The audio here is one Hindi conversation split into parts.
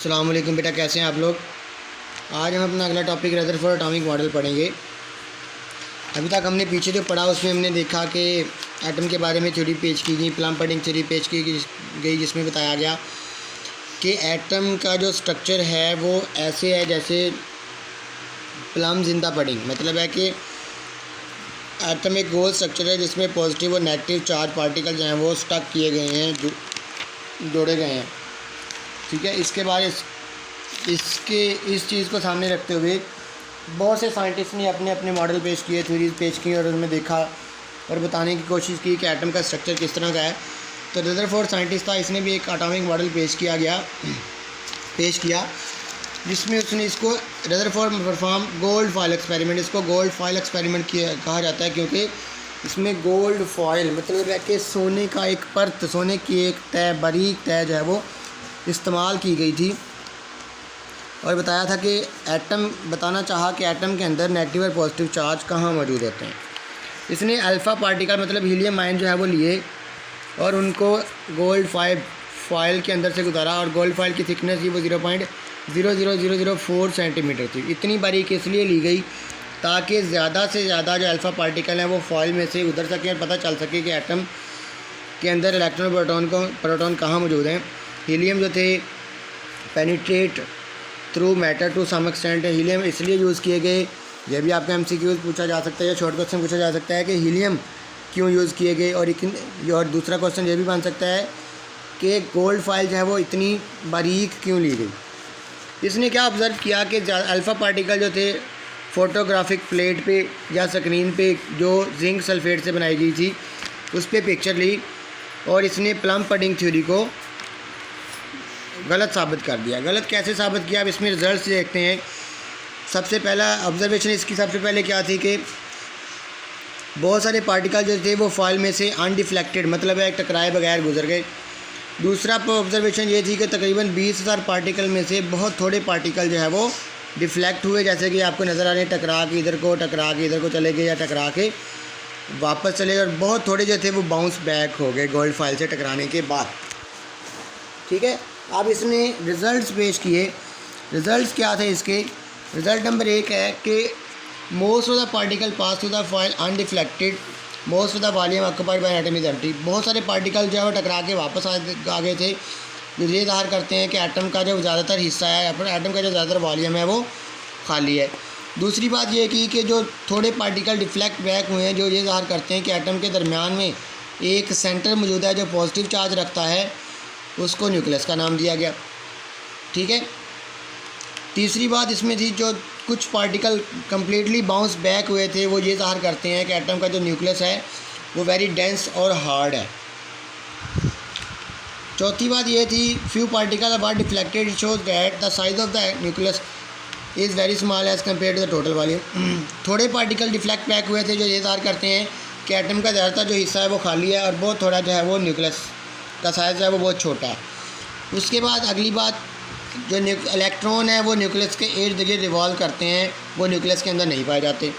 अस्सलाम वालेकुम बेटा, कैसे हैं आप लोग। आज हम अपना अगला टॉपिक रदरफोर्ड एटॉमिक मॉडल पढ़ेंगे। अभी तक हमने पीछे जो पढ़ा उसमें हमने देखा कि एटम के बारे में थ्योरी पेश की गई, प्लम पडिंग थ्योरी पेश की गई, जिसमें बताया गया कि एटम का जो स्ट्रक्चर है वो ऐसे है जैसे प्लम जिंदा पडिंग। मतलब है कि एटम एक गोल स्ट्रक्चर है जिसमें पॉजिटिव और नेगेटिव चार्ज पार्टिकल जो हैं वो स्टक किए गए हैं, जोड़े गए हैं। ठीक है, इसके बाद इस चीज़ को सामने रखते हुए बहुत से साइंटिस्ट ने अपने अपने मॉडल पेश किए, थ्योरीज पेश की और उनमें देखा और बताने की कोशिश की कि एटम का स्ट्रक्चर किस तरह का है। तो रदरफोर्ड साइंटिस्ट था, इसने भी एक एटॉमिक मॉडल पेश किया जिसमें उसने इसको Rutherford perform gold foil experiment, इसको गोल्ड फॉयल एक्सपेरिमेंट कहा जाता है क्योंकि इसमें गोल्ड फॉयल मतलब है कि सोने का एक परत, सोने की एक तय, बारीक तय जो है वो इस्तेमाल की गई थी। और बताया था कि बताना चाहा कि एटम के अंदर नेगेटिव और पॉजिटिव चार्ज कहाँ मौजूद होते हैं। इसने अल्फ़ा पार्टिकल मतलब हीलियम आयन जो है वो लिए और उनको गोल्ड फॉयल के अंदर से गुजारा और गोल्ड फॉयल की थिकनेस ही वो 0.00004 सेंटीमीटर थी। इतनी बारीक इसलिए ली गई ताकि ज़्यादा से ज़्यादा जो अल्फ़ा पार्टिकल हैं वो फॉयल में से उधर सकें और पता चल सके कि एटम के अंदर इलेक्ट्रॉन प्रोटॉन कहाँ मौजूद हैं। हीलियम जो थे penetrate through matter to some extent. Helium इसलिए यूज़ किए गए, यह भी आपका MCQ पूछा जा सकता है या शॉर्ट क्वेश्चन पूछा जा सकता है कि हीलियम क्यों यूज़ किए गए। और दूसरा क्वेश्चन ये भी बन सकता है कि गोल्ड फॉयल जो है वो इतनी बारीक क्यों ली गई। इसने क्या ऑब्ज़र्व किया कि अल्फ़ा पार्टिकल जो थे फ़ोटोग्राफिक प्लेट पे या स्क्रीन पे जो जिंक सल्फेट से बनाई गई थी उस पर पिक्चर ली और इसने प्लम पडिंग थ्योरी को गलत साबित कर दिया। गलत कैसे साबित किया, अब इसमें रिजल्ट्स देखते हैं। सबसे पहला ऑब्जर्वेशन इसकी सबसे पहले क्या थी कि बहुत सारे पार्टिकल जो थे वो फॉयल में से अनडिफ्लेक्टेड मतलब है टकराए बगैर गुजर गए। दूसरा ऑब्जर्वेशन ये थी कि तकरीबन 20,000 पार्टिकल में से बहुत थोड़े पार्टिकल जो है वो डिफ्लेक्ट हुए, जैसे कि आपको नज़र आ रहे हैं, टकरा के इधर को चले गए या टकरा के वापस चले गए, और बहुत थोड़े जो थे वो बाउंस बैक हो गए गोल्ड फॉयल से टकराने के बाद। ठीक है, अब इसने रिज़ल्ट्स पेश किए। रिज़ल्ट्स क्या थे इसके? रिज़ल्ट नंबर 1 है कि most of the particle pass to the foil undeflected, most of the volume occupied by atom is empty. बहुत सारे पार्टिकल जो है वो टकरा के वापस आ गए थे, जो ये ज़ाहिर करते हैं कि एटम का जो ज़्यादातर हिस्सा है, एटम का जो ज़्यादातर वॉल्यूम है वो खाली है। दूसरी बात ये की कि जो थोड़े पार्टिकल डिफ्लेक्ट बैक हुए हैं, जो ये ज़ाहिर करते हैं कि एटम के दरमियान में एक सेंटर मौजूद है जो पॉजिटिव चार्ज रखता है, उसको न्यूक्लियस का नाम दिया गया। ठीक है, तीसरी बात इसमें थी जो कुछ पार्टिकल कम्प्लीटली बाउंस बैक हुए थे, वो ये ज़ाहिर करते हैं कि एटम का जो न्यूक्लियस है वो वेरी डेंस और हार्ड है। चौथी बात ये थी few particle are deflected shows that the size of the nucleus is very small as compare to the total volume. थोड़े पार्टिकल डिफ्लेक्ट बैक हुए थे जो ये ज़ाहिर करते हैं कि एटम का ज़्यादातर जो हिस्सा है वो खाली है और बहुत थोड़ा जो है वो न्यूक्लियस का साइज़ है वो बहुत छोटा है। उसके बाद अगली बात, जो इलेक्ट्रॉन है वो न्यूक्लियस के इर्द गिर्द रिवॉल्व करते हैं, वो न्यूक्लियस के अंदर नहीं पाए जाते।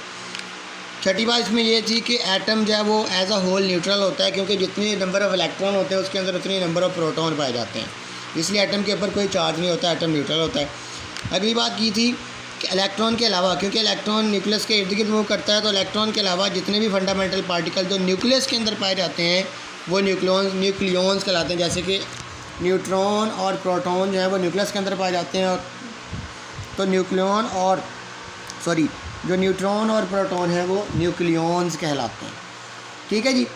छठी बात इसमें ये थी कि एटम जो है वो एज अ होल न्यूट्रल होता है क्योंकि जितने नंबर ऑफ़ इलेक्ट्रॉन होते हैं उसके अंदर उतनी नंबर ऑफ़ प्रोटॉन पाए जाते हैं, इसलिए एटम के ऊपर कोई चार्ज नहीं होता, एटम न्यूट्रल होता है। अगली बात की थी कि इलेक्ट्रॉन के अलावा, क्योंकि इलेक्ट्रॉन न्यूक्लियस के इर्द गिर्द मूव करता है, तो इलेक्ट्रॉन के अलावा जितने भी फंडामेंटल पार्टिकल जो न्यूक्लियस के अंदर पाए जाते हैं वो न्यूक्लियॉन्स कहलाते हैं। जैसे कि न्यूट्रॉन और प्रोटॉन जो है वो न्यूक्लियस के अंदर पाए जाते हैं, और तो जो न्यूट्रॉन और प्रोटॉन है वो न्यूक्लियॉन्स कहलाते हैं। ठीक है जी,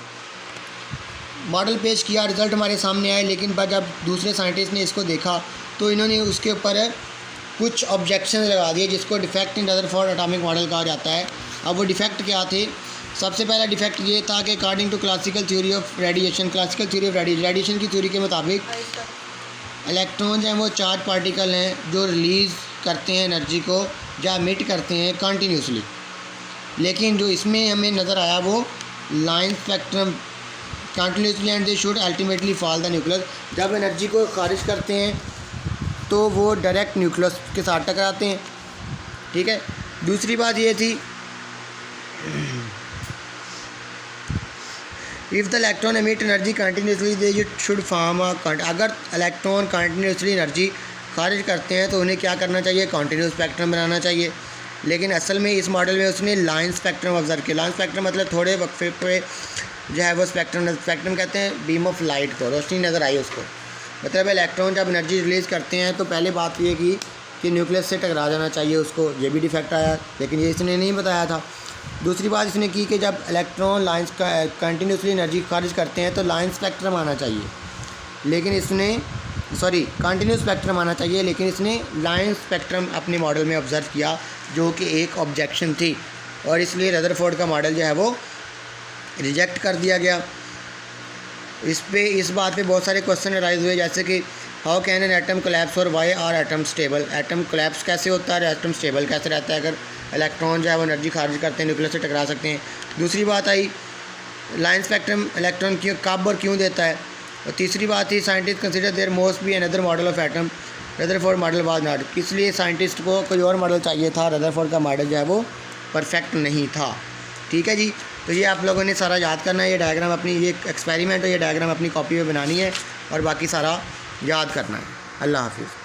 मॉडल पेश किया, रिज़ल्ट हमारे सामने आए, लेकिन जब दूसरे साइंटिस्ट ने इसको देखा तो इन्होंने उसके ऊपर कुछ ऑब्जेक्शन लगा दिए जिसको defect in Rutherford atomic model कहा जाता है। अब वो डिफेक्ट क्या थे? सबसे पहला डिफेक्ट ये था कि according to classical theory of radiation की थ्योरी के मुताबिक इलेक्ट्रॉन जो हैं वो चार्ज पार्टिकल हैं जो रिलीज़ करते हैं एनर्जी को या मिट करते हैं कंटिन्यूसली, लेकिन जो इसमें हमें नज़र आया वो line spectrum continuously and they should ultimately fall the nucleus. जब एनर्जी को खारिज करते हैं तो वो डायरेक्ट न्यूक्लियस के साथ टकराते हैं। ठीक है, दूसरी बात ये थी if the electron emit energy continuously they should form a अगर इलेक्ट्रॉन कंटिन्यूसली एनर्जी खारिज करते हैं तो उन्हें क्या करना चाहिए, कॉन्टीन्यूस स्पेक्ट्रम बनाना चाहिए। लेकिन असल में इस मॉडल में उसने लाइन स्पेक्ट्रम ऑब्जर्व किया। लाइन स्पेक्ट्रम मतलब थोड़े वक्फे पे जो है वो स्पेक्ट्रम कहते हैं बीम ऑफ लाइट को, रोशनी नज़र आई उसको। मतलब इलेक्ट्रॉन जब एनर्जी रिलीज़ करते हैं तो पहले बात ये की कि न्यूक्लियस से टकरा जाना चाहिए उसको, ये भी डिफेक्ट आया, लेकिन ये इसने नहीं बताया था। दूसरी बात इसने की कि जब इलेक्ट्रॉन लाइंस का कंटिन्यूसली एनर्जी खारिज करते हैं तो लाइन स्पेक्ट्रम आना चाहिए, लेकिन इसने कंटिन्यूस स्पेक्ट्रम आना चाहिए, लेकिन इसने लाइन स्पेक्ट्रम अपने मॉडल में ऑब्जर्व किया, जो कि एक ऑब्जेक्शन थी, और इसलिए रदरफोर्ड का मॉडल जो है वो रिजेक्ट कर दिया गया। इस बात पे बहुत सारे क्वेश्चन राइज हुए, जैसे कि how can an atom collapse और why are atom stable. Atom collapse कैसे होता है, एटम स्टेबल कैसे रहता है अगर इलेक्ट्रॉन जो है वो एनर्जी खारिज करते हैं, न्यूक्लियस से टकरा सकते हैं। दूसरी बात आई लाइन स्पेक्ट्रम इलेक्ट्रॉन कब और क्यों देता है। और तीसरी बात थी scientist consider there most be another model of atom, Rutherford model was not. इसलिए साइंटिस्ट को कोई और मॉडल चाहिए था, रदरफोर्ड का मॉडल जो है वो परफेक्ट नहीं था। ठीक है जी, तो ये आप लोगों ने सारा याद करना है। ये डायग्राम अपनी, ये एक्सपेरिमेंट है, ये डायग्राम अपनी कॉपी में बनानी है और बाकी सारा याद करना है। अल्लाह हाफिज़।